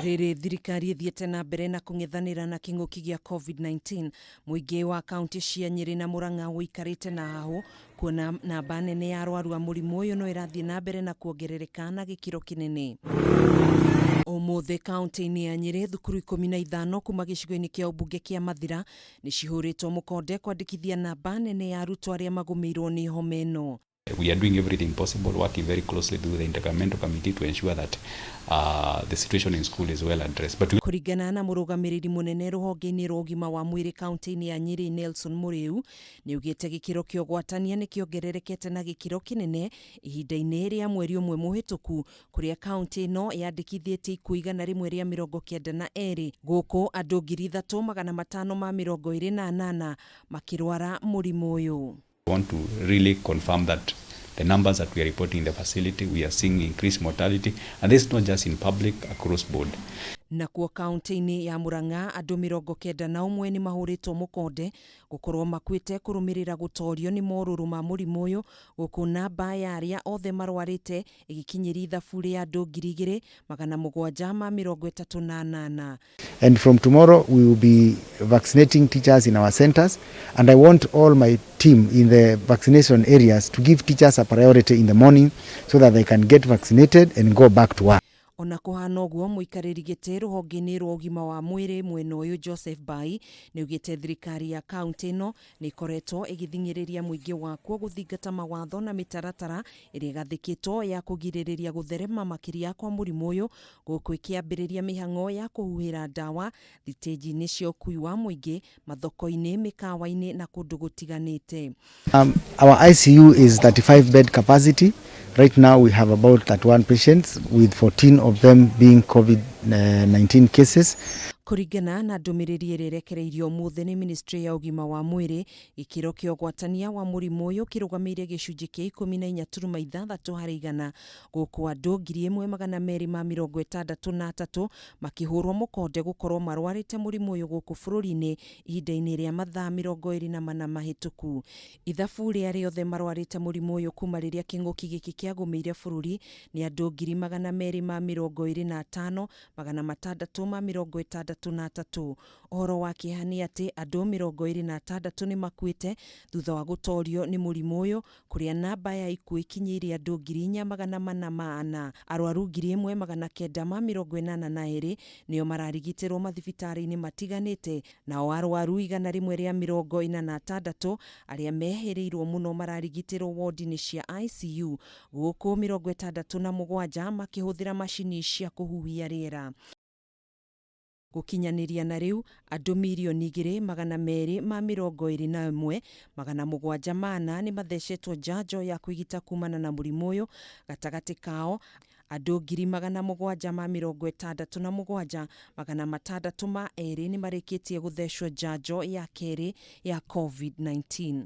Riri thirikari ithiete na mbere na kung'ethanira na king'uki gia Covid-19, muingi wa kaunti cia Nyeri na Murang'a wikarite na hahu kuona namba nene ya arwaru a murimu uyu no irathie na mbere na kuongerereka na gikiro kinene. Umuthi kaunti-ini ya Nyeri thukuru 15 kuma gicigo-ini kia umbunge kia Mathira ni cihuritwo mukonde kwandikithia namba nene ya arutwo aria magumirwo ni homa ino. We are doing everything possible, working very closely with the intergovernmental committee to ensure that the situation in school is well addressed. But kuringana na murugamiriri munene ruhonge-ini rwa ugima wa mwiri kaunti-ini ya Nyeri Nelson Murimu ni ugite gikiro kio gwatania ni kiongererekete na gikiro kinene ihinda-ini ria mweri umwe muhituku kuria kaunti ino yandikithietie kuigana rimwe ria 92 guku andu 3,528 makirwara murimu uyu. I want to really confirm that the numbers that we are reporting in the facility, we are seeing increased mortality, and this is not just in public, across board. Nakuo kaunti-ini ya Murang'a andu 91 ni mahuritwo mukonde gukorwo makwite kurumirira gutorio ni moruru ma murimu uyu guku namba ya aria othe marwarite igikinyiri ithabu ria andu 2,738. And from tomorrow we will be vaccinating teachers in our centers, and I want all my team in the vaccination areas to give teachers a priority in the morning so that they can get vaccinated and go back to work. Ona kuhana uguo muikariri giti ruhonge-ini rwa ugima wa mwiri mwena uyu Joseph Bai ni ugite thirikari ya kaunti ino ni ikoretwo igithingiriria muingi wakuo guthingata mawatho na mitaratara iria gathikitwo ya kugiririria gutherema makiria kwa murimu uyu guku ikiambiriria mihang'o ya kuhuhira dawa thiteji-ini cia ukui wa muingi mathoko-ini mikawa-ini na kundu gutiganite. Our ICU is 35 bed capacity. Right now we have about 31 patients with 14 of them being COVID-19 cases. Kuringana na ndumiriri irerekereirio muthi ni ministry ya ugima wa mwiri gikiro kio gwatania wa murimu uyu kirugamire gicunji kia 14.6 hari igana guku andu 1,263 makihurwo mukonde gukorwo marwarite murimu uyu guku bururi-ini ihinda-ini ria mathaa 24 mahituku. Ithabu ria riothe marwarite murimu uyu kuma riria king'uki giki kiagumiire bururi ni andu 225,663. Ohoro wa kihani ati andu 26 ni makuite thutha wa gutorio ni murimu uyu kuria namba ya ikuo ikinyire andu 4,400. Arwaru 1,982 nio mararigitirwo mathibitari-ini matiganite, nao arwaru 146 aria mehereirwo muno mararigitirwo wodi-ini cia ICU guku 67 makihuthira macini cia kuhuhia riera. Gukinyaniria na riu andu 2,221,704 ni mathecetwo njanjo ya kwigita kumana na murimu uyu, gatagati kao andu 767,602 ni marikitie guthecwo njanjo ya keri ya Covid-19.